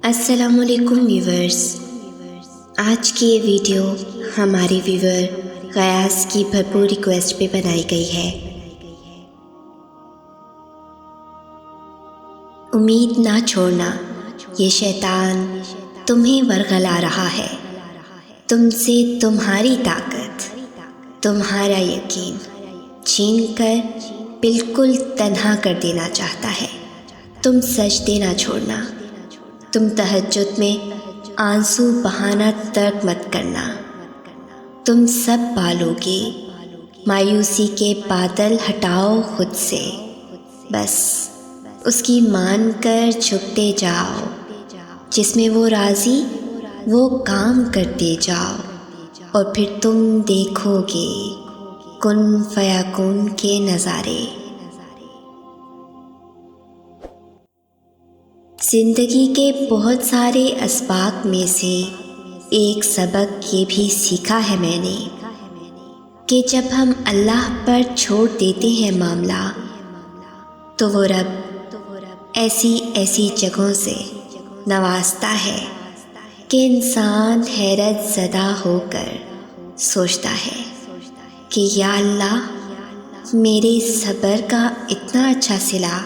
السلام علیکم ویورز، آج کی یہ ویڈیو ہماری ویور غیاث کی بھرپور ریکویسٹ پہ بنائی گئی ہے۔ امید نہ چھوڑنا، یہ شیطان تمہیں ورغلا رہا ہے، تم سے تمہاری طاقت، تمہارا یقین چھین کر بالکل تنہا کر دینا چاہتا ہے۔ تم سجدے نہ چھوڑنا، تم تہجد میں آنسو بہانا ترک مت کرنا۔ تم سب پالو گے، مایوسی کے بادل ہٹاؤ خود سے، بس اس کی مان کر جھکتے جاؤ، جس میں وہ راضی وہ کام کرتے جاؤ، اور پھر تم دیکھو گے کن فیکون کے نظارے۔ زندگی کے بہت سارے اسباق میں سے ایک سبق یہ بھی سیکھا ہے میں نے کہ جب ہم اللہ پر چھوڑ دیتے ہیں معاملہ، تو وہ رب ایسی جگہوں سے نوازتا ہے کہ انسان حیرت زدہ ہو کر سوچتا ہے کہ یا اللہ، میرے صبر کا اتنا اچھا صلہ۔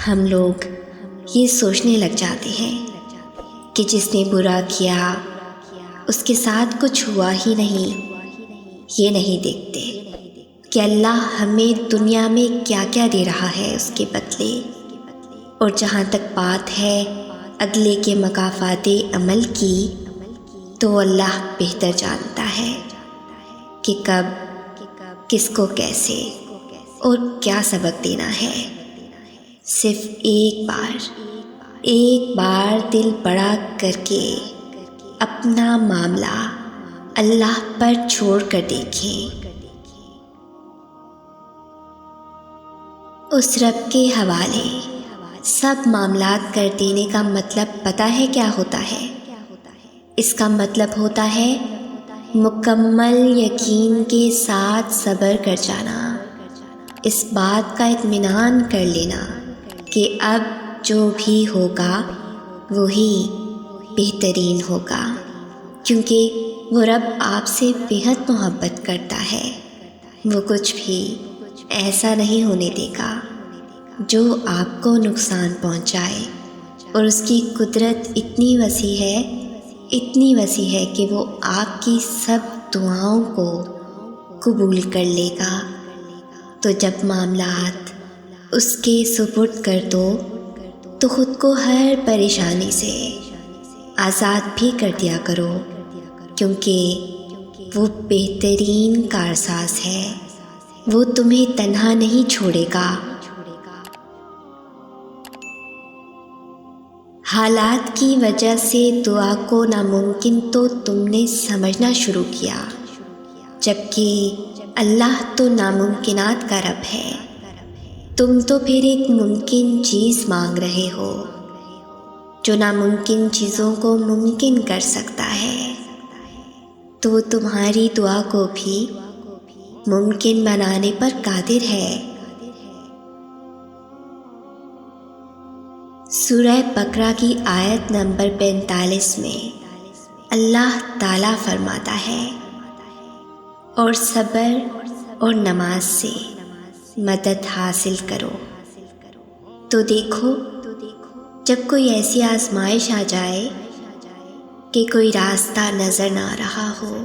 ہم لوگ یہ سوچنے لگ جاتے ہیں کہ جس نے برا کیا اس کے ساتھ کچھ ہوا ہی نہیں۔ یہ نہیں دیکھتے کہ اللہ ہمیں دنیا میں کیا کیا دے رہا ہے اس کے بدلے، اور جہاں تک بات ہے اگلے کے مکافات عمل کی، تو اللہ بہتر جانتا ہے کہ کب کس کو کیسے اور کیا سبق دینا ہے۔ صرف ایک بار دل بڑا کر کے اپنا معاملہ اللہ پر چھوڑ کر دیکھیں۔ اس رب کے حوالے سب معاملات کر دینے کا مطلب پتہ ہے کیا ہوتا ہے؟ اس کا مطلب ہوتا ہے مکمل یقین کے ساتھ صبر کر جانا، اس بات کا اطمینان کر لینا کہ اب جو بھی ہوگا وہی بہترین ہوگا، کیونکہ وہ رب آپ سے بہت محبت کرتا ہے۔ وہ کچھ بھی ایسا نہیں ہونے دے گا جو آپ کو نقصان پہنچائے، اور اس کی قدرت اتنی وسیع ہے کہ وہ آپ کی سب دعاؤں کو قبول کر لے گا۔ تو جب معاملات اس کے سپرد کر دو تو خود کو ہر پریشانی سے آزاد بھی کر دیا کرو، کیونکہ وہ بہترین کارساز ہے، وہ تمہیں تنہا نہیں چھوڑے گا۔ حالات کی وجہ سے دعا کو ناممکن تو تم نے سمجھنا شروع کیا، جبکہ اللہ تو ناممکنات کا رب ہے۔ تم تو پھر ایک ممکن چیز مانگ رہے ہو جو ناممکن چیزوں کو ممکن کر سکتا ہے، تو وہ تمہاری دعا کو بھی ممکن بنانے پر قادر ہے۔ سورہ بقرہ کی آیت نمبر 45 میں اللہ تعالیٰ فرماتا ہے، اور صبر اور نماز سے مدد حاصل کرو۔ تو دیکھو، جب کوئی ایسی آزمائش آ جائے کہ کوئی راستہ نظر نہ آ رہا ہو،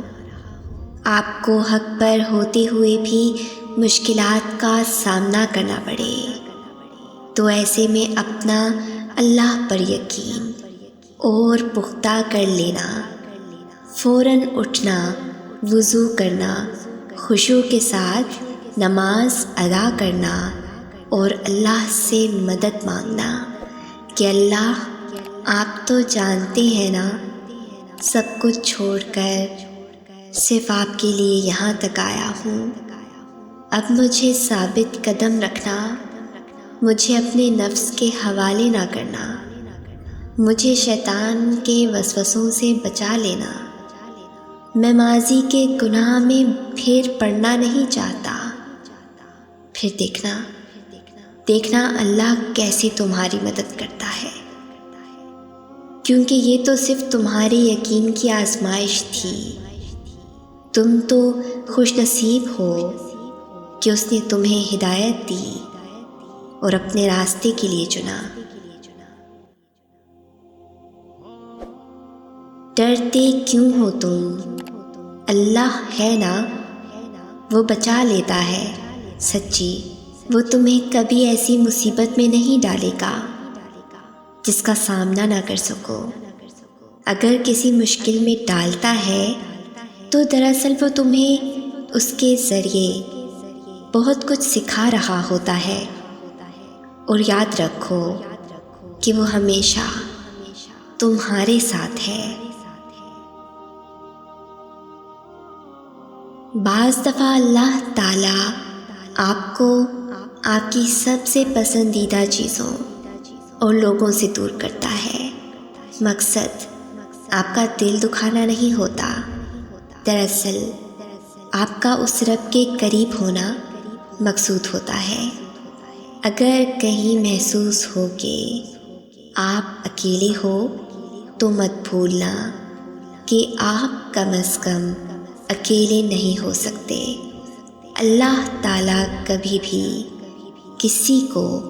آپ کو حق پر ہوتے ہوئے بھی مشکلات کا سامنا کرنا پڑے، تو ایسے میں اپنا اللہ پر یقین اور پختہ کر لینا، فوراً اٹھنا، وضو کرنا، خشوع کے ساتھ نماز ادا کرنا اور اللہ سے مدد مانگنا کہ اللہ، آپ تو جانتے ہیں نا، سب کچھ چھوڑ کر صرف آپ کے لیے یہاں تک آیا ہوں۔ اب مجھے ثابت قدم رکھنا، مجھے اپنے نفس کے حوالے نہ کرنا، مجھے شیطان کے وسوسوں سے بچا لینا۔ میں ماضی کے گناہ میں پھر پڑنا نہیں چاہتا۔ پھر دیکھنا اللہ کیسے تمہاری مدد کرتا ہے۔ کیونکہ یہ تو صرف تمہارے یقین کی آزمائش تھی۔ تم تو خوش نصیب ہو کہ اس نے تمہیں ہدایت دی اور اپنے راستے کے لیے چنا۔ ڈرتے کیوں ہو تم؟ اللہ ہے نا، وہ بچا لیتا ہے۔ سچی وہ تمہیں کبھی ایسی مصیبت میں نہیں ڈالے گا جس کا سامنا نہ کر سکو۔ اگر کسی مشکل میں ڈالتا ہے تو دراصل وہ تمہیں اس کے ذریعے بہت کچھ سکھا رہا ہوتا ہے۔ اور یاد رکھو کہ وہ ہمیشہ تمہارے ساتھ ہے۔ بعض دفعہ اللہ تعالیٰ آپ کو آپ کی سب سے پسندیدہ چیزوں اور لوگوں سے دور کرتا ہے۔ مقصد آپ کا دل دکھانا نہیں ہوتا، دراصل آپ کا اس رب کے قریب ہونا مقصود ہوتا ہے۔ اگر کہیں محسوس ہو کہ آپ اکیلے ہو تو مت بھولنا کہ آپ کم از کم اکیلے نہیں ہو سکتے۔ اللہ تعالیٰ کبھی بھی کسی کو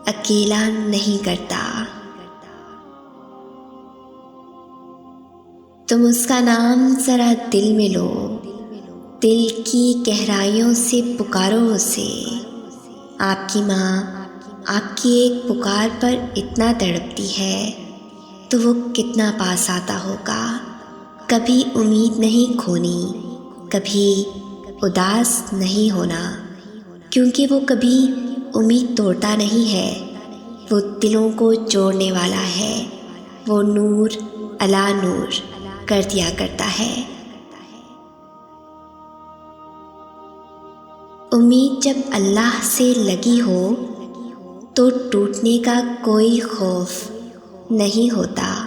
اکیلا نہیں کرتا۔ تم اس کا نام ذرا دل میں لو، دل کی گہرائیوں سے پکارو اسے۔ آپ کی ماں آپ کی ایک پکار پر اتنا تڑپتی ہے تو وہ کتنا پاس آتا ہوگا۔ کبھی امید نہیں کھونی، کبھی اداس نہیں ہونا، کیونکہ وہ کبھی امید توڑتا نہیں ہے، وہ دلوں کو جوڑنے والا ہے، وہ نور علی نور کر دیا کرتا ہے۔ امید جب اللہ سے لگی ہو تو ٹوٹنے کا کوئی خوف نہیں ہوتا۔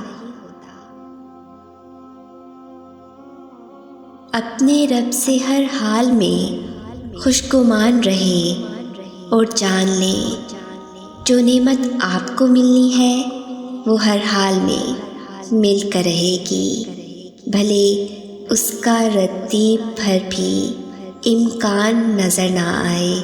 اپنے رب سے ہر حال میں خوشگمان رہیں اور جان لیں جو نعمت آپ کو ملنی ہے وہ ہر حال میں مل کر رہے گی، بھلے اس کا رتی بھر بھی امکان نظر نہ آئے۔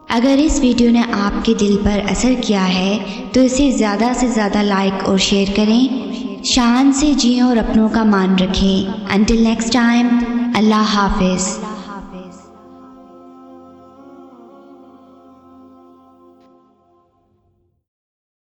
اگر اس ویڈیو نے آپ کے دل پر اثر کیا ہے تو اسے زیادہ سے زیادہ لائک اور شیئر کریں۔ شان سے جئیں اور اپنوں کا مان رکھیں۔ انٹل نیکسٹ ٹائم، اللہ حافظ۔